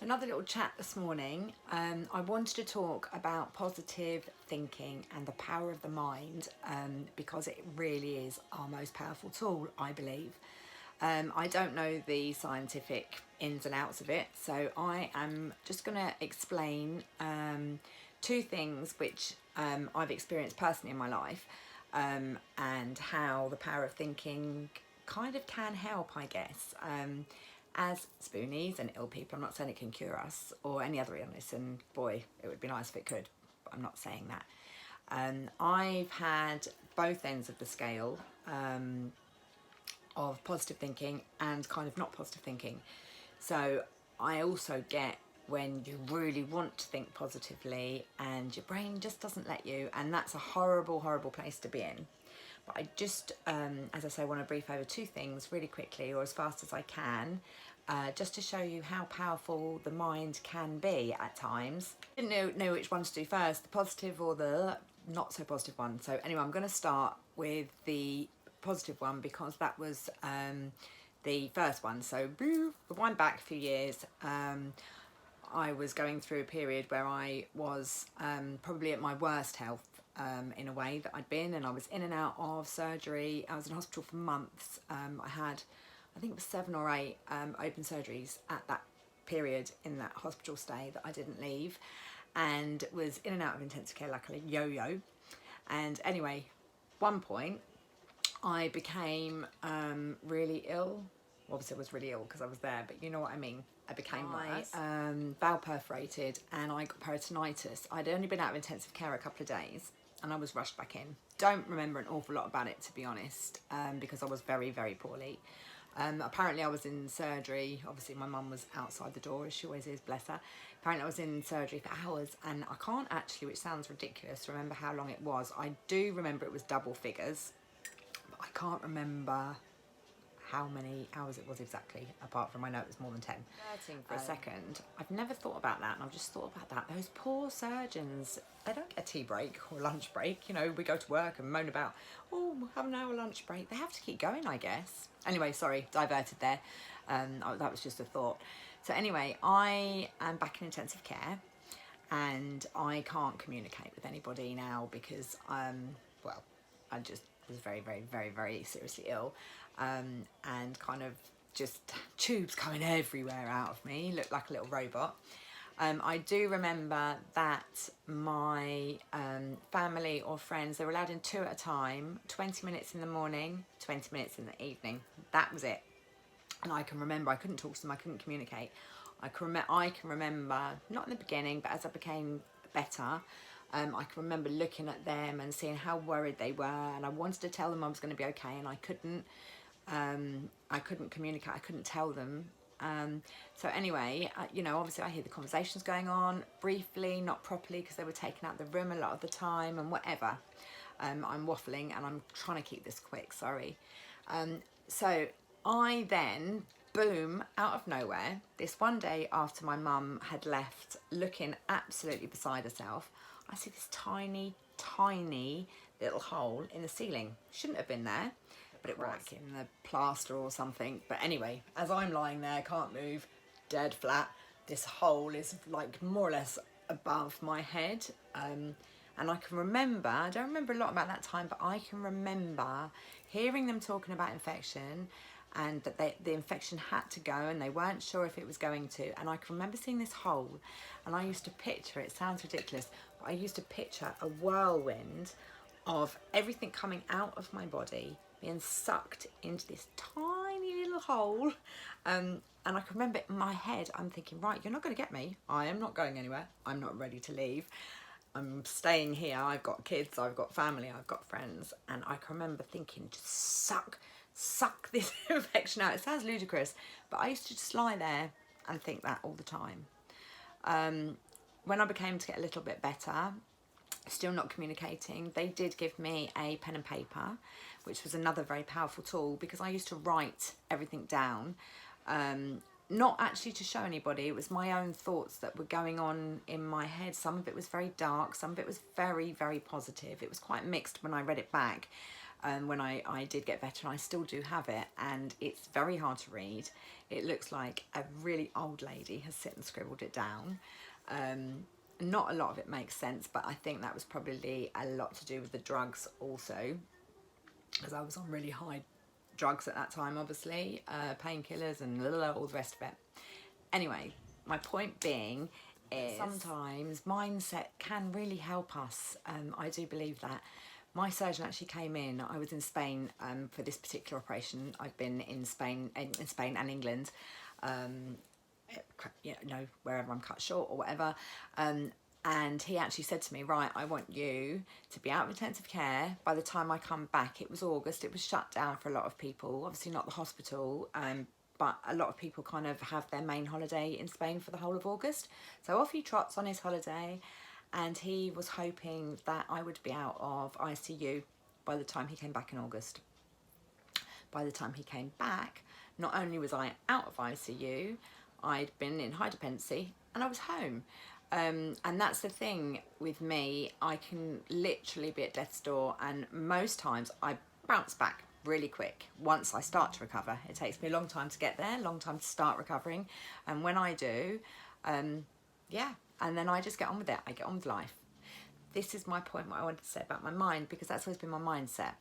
So another little chat this morning. I wanted to talk about positive thinking and the power of the mind because it really is our most powerful tool, I believe. I don't know the scientific ins and outs of it, so I am just going to explain two things which I've experienced personally in my life and how the power of thinking kind of can help, I guess. As spoonies and ill people, I'm not saying it can cure us or any other illness, and boy, it would be nice if it could, but I'm not saying that. I've had both ends of the scale of positive thinking and kind of not positive thinking. So I also get when you really want to think positively and your brain just doesn't let you, and that's a horrible, horrible place to be in. But I just, as I say, want to brief over two things really quickly or as fast as I can, just to show you how powerful the mind can be at times. I didn't know which one to do first, the positive or the not so positive one. So anyway, I'm going to start with the positive one because that was the first one. So rewind back a few years. I was going through a period where I was probably at my worst health in a way that I'd been, and I was in and out of surgery. I was in hospital for months. I had, I think it was 7 or 8 open surgeries at that period in that hospital stay that I didn't leave, and was in and out of intensive care like a yo-yo. And anyway, one point I became really ill. Obviously I was really ill because I was there, but you know what I mean. I became valve perforated and I got peritonitis. I'd only been out of intensive care a couple of days and I was rushed back in. Don't remember an awful lot about it, to be honest, because I was very, very poorly. Apparently I was in surgery. Obviously my mum was outside the door, as she always is, bless her. Apparently I was in surgery for hours, and I can't actually, which sounds ridiculous, remember how long it was. I do remember it was double figures, but I can't remember how many hours it was exactly, apart from I know it was more than 10. For a second, I've never thought about that, and I've just thought about that. Those poor surgeons, they don't get a tea break or lunch break. You know, we go to work and moan about, oh, we'll have an hour lunch break. They have to keep going, I guess. Anyway, sorry, diverted there. That was just a thought. So anyway, I am back in intensive care, and I can't communicate with anybody now because, well, I just was very, very, very, very seriously ill, and kind of just tubes coming everywhere out of me, looked like a little robot. I do remember that my family or friends, they were allowed in 2 at a time, 20 minutes in the morning, 20 minutes in the evening. That was it. And I can remember, I couldn't talk to them, I couldn't communicate. I can remember, not in the beginning, but as I became better, I can remember looking at them and seeing how worried they were, and I wanted to tell them I was going to be okay, and I couldn't communicate, I couldn't tell them. So anyway, you know, obviously I hear the conversations going on briefly, not properly, because they were taken out of the room a lot of the time and whatever. I'm waffling and I'm trying to keep this quick, sorry. So I then, boom, out of nowhere, this one day after my mum had left, looking absolutely beside herself, I see this tiny, tiny little hole in the ceiling. Shouldn't have been there, but it was like in the plaster or something. But anyway, as I'm lying there, can't move, dead flat, this hole is like more or less above my head. And I can remember, I don't remember a lot about that time, but I can remember hearing them talking about infection, and that the infection had to go and they weren't sure if it was going to. And I can remember seeing this hole, and I used to picture, it sounds ridiculous, but I used to picture a whirlwind of everything coming out of my body being sucked into this tiny little hole. And I can remember in my head, I'm thinking, right, you're not going to get me. I am not going anywhere. I'm not ready to leave. I'm staying here. I've got kids, I've got family, I've got friends. And I can remember thinking, just suck this infection out. It sounds ludicrous, but I used to just lie there and think that all the time. When I became to get a little bit better, still not communicating, they did give me a pen and paper, which was another very powerful tool, because I used to write everything down, not actually to show anybody. It was my own thoughts that were going on in my head. Some of it was very dark, some of it was very, very positive. It was quite mixed when I read it back. when I did get better, and I still do have it, and it's very hard to read. It looks like a really old lady has sit and scribbled it down. Not a lot of it makes sense, but I think that was probably a lot to do with the drugs also, because I was on really high drugs at that time, obviously, painkillers and all the rest of it. Anyway, my point being is sometimes mindset can really help us. I do believe that. My surgeon actually came in. I was in Spain for this particular operation. I've been in Spain and England, wherever I'm cut short or whatever. And he actually said to me, right, I want you to be out of intensive care by the time I come back. It was August. It was shut down for a lot of people. Obviously not the hospital, but a lot of people kind of have their main holiday in Spain for the whole of August. So off he trots on his holiday, and he was hoping that I would be out of ICU by the time he came back in August. By the time he came back, not only was I out of ICU, I'd been in high dependency and I was home. And that's the thing with me, I can literally be at death's door, and most times I bounce back really quick once I start to recover. It takes me a long time to get there, a long time to start recovering, and when I do, yeah, and then I just get on with it. I get on with life. This is my point, what I wanted to say about my mind, because that's always been my mindset.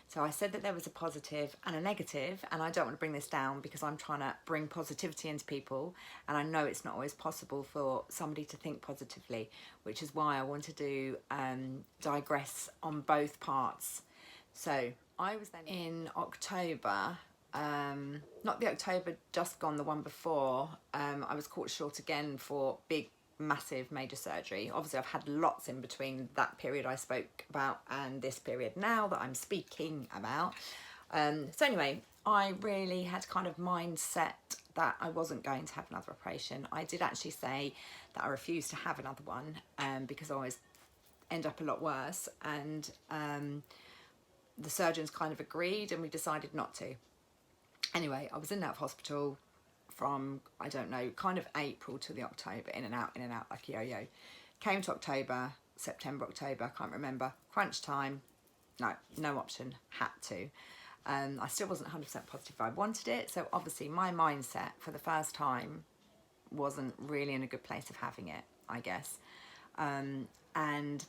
So I said that there was a positive and a negative, and I don't want to bring this down because I'm trying to bring positivity into people, and I know it's not always possible for somebody to think positively, which is why I wanted to digress on both parts. So I was then in October, not the October just gone, the one before, I was caught short again for big, massive, major surgery. Obviously I've had lots in between that period I spoke about and this period now that I'm speaking about. So anyway, I really had kind of mindset that I wasn't going to have another operation. I did actually say that I refused to have another one because I always end up a lot worse, and the surgeons kind of agreed and we decided not to. Anyway, I was in that hospital from, I don't know, kind of April to the October, in and out like a yo-yo. Came to October, September, October, I can't remember. Crunch time, no option, had to. I still wasn't 100% positive I wanted it, so obviously my mindset for the first time wasn't really in a good place of having it, I guess. And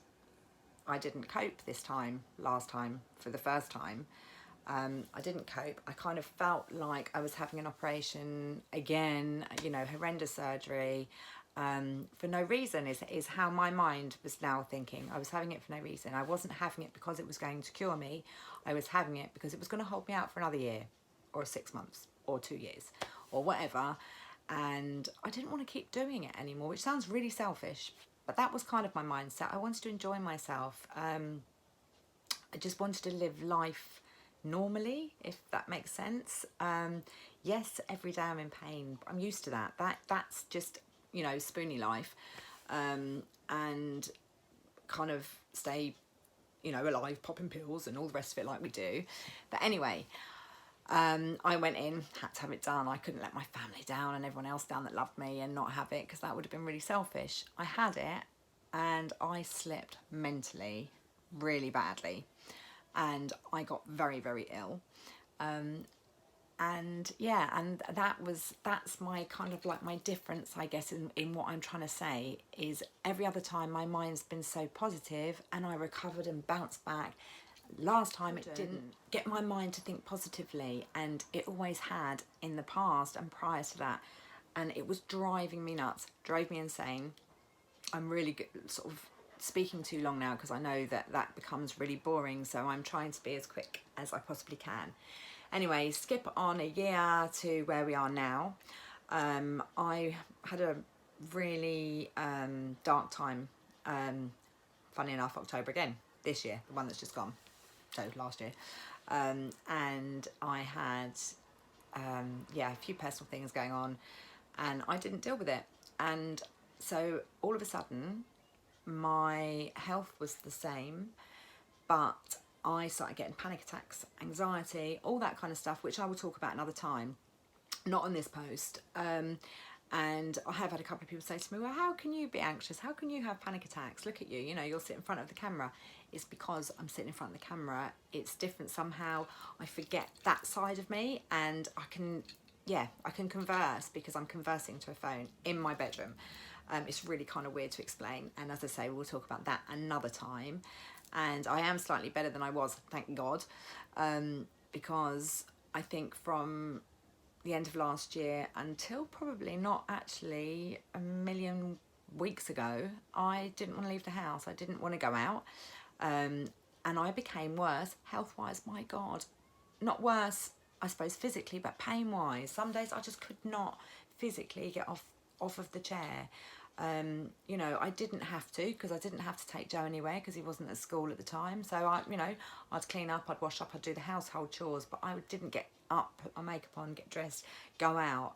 I didn't cope this time, last time, for the first time. I didn't cope. I kind of felt like I was having an operation again, you know, horrendous surgery, for no reason is how my mind was now thinking. I was having it for no reason. I wasn't having it because it was going to cure me. I was having it because it was going to hold me out for another year or 6 months or 2 years or whatever. And I didn't want to keep doing it anymore, which sounds really selfish, but that was kind of my mindset. I wanted to enjoy myself. I just wanted to live life normally, if that makes sense. Yes, every day I'm in pain. I'm used to that. That's just, you know, spoony life, and kind of stay, you know, alive, popping pills and all the rest of it like we do. But anyway, I went in, had to have it done. I couldn't let my family down and everyone else down that loved me and not have it, because that would have been really selfish. I had it and I slipped mentally really badly, and I got very, very ill. And yeah, and that's my kind of like my difference, I guess, in what I'm trying to say, is every other time my mind's been so positive and I recovered and bounced back. Last time it didn't get my mind to think positively, and it always had in the past and prior to that, and it was driving me nuts, drove me insane. I'm really good, sort of speaking too long now because I know that becomes really boring, so I'm trying to be as quick as I possibly can. Anyway, skip on a year to where we are now. I had a really dark time, funny enough, October again, this year, the one that's just gone, so last year. And I had, yeah, a few personal things going on, and I didn't deal with it. And so all of a sudden, my health was the same, but I started getting panic attacks, anxiety, all that kind of stuff, which I will talk about another time, not on this post. And I have had a couple of people say to me, well, how can you be anxious? How can you have panic attacks? Look at you, you know, you'll sit in front of the camera. It's because I'm sitting in front of the camera. It's different somehow. I forget that side of me, and I can converse because I'm conversing to a phone in my bedroom. It's really kind of weird to explain. And as I say, we'll talk about that another time. And I am slightly better than I was, thank God, because I think from the end of last year until probably not actually a million weeks ago, I didn't want to leave the house. I didn't want to go out. And I became worse health-wise, my God. Not worse, I suppose, physically, but pain-wise. Some days I just could not physically get off of the chair. You know, I didn't have to, because I didn't have to take Joe anywhere because he wasn't at school at the time. So I'd clean up, I'd wash up, I'd do the household chores, but I didn't get up, put my makeup on, get dressed, go out.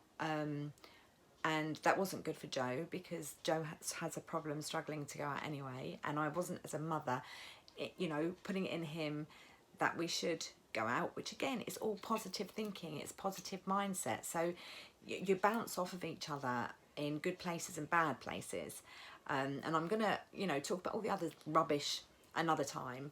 And that wasn't good for Joe, because Joe has a problem struggling to go out anyway. And I wasn't, as a mother, putting it in him that we should go out, which again is all positive thinking, it's positive mindset. So you bounce off of each other in good places and bad places. And I'm gonna talk about all the other rubbish another time.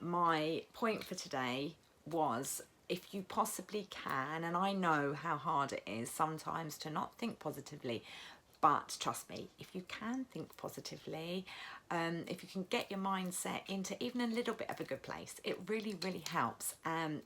My point for today was, if you possibly can, and I know how hard it is sometimes to not think positively, but trust me, if you can think positively, if you can get your mindset into even a little bit of a good place, it really, really helps.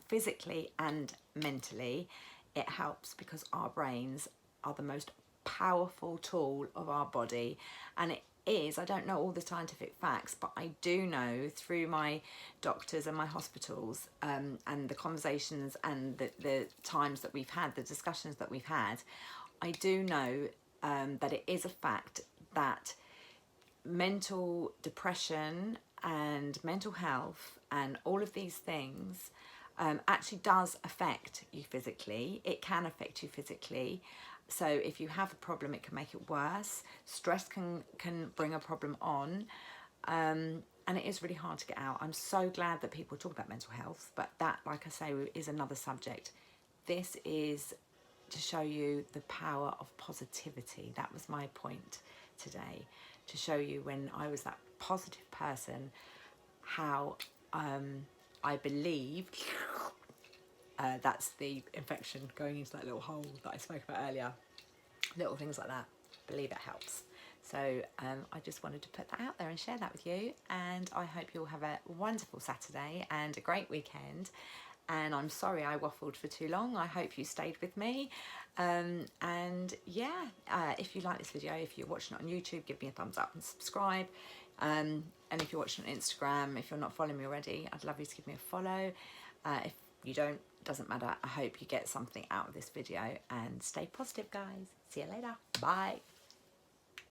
Physically and mentally, it helps, because our brains are the most powerful tool of our body. And it is, I don't know all the scientific facts, but I do know through my doctors and my hospitals, and the conversations and the times that we've had, the discussions that we've had, I do know that it is a fact that mental depression and mental health and all of these things actually does affect you physically. It can affect you physically. So if you have a problem, it can make it worse. Stress can bring a problem on. And it is really hard to get out. I'm so glad that people talk about mental health, but that, like I say, is another subject. This is to show you the power of positivity. That was my point today, to show you when I was that positive person, how I believed, that's the infection going into that little hole that I spoke about earlier, little things like that, believe it helps. So I just wanted to put that out there and share that with you, and I hope you'll have a wonderful Saturday and a great weekend. And I'm sorry I waffled for too long. I hope you stayed with me. And yeah, if you like this video, if you're watching it on YouTube, give me a thumbs up and subscribe. And if you're watching on Instagram, if you're not following me already, I'd love you to give me a follow. If you don't, doesn't matter. I hope you get something out of this video, and stay positive, guys. See you later. Bye.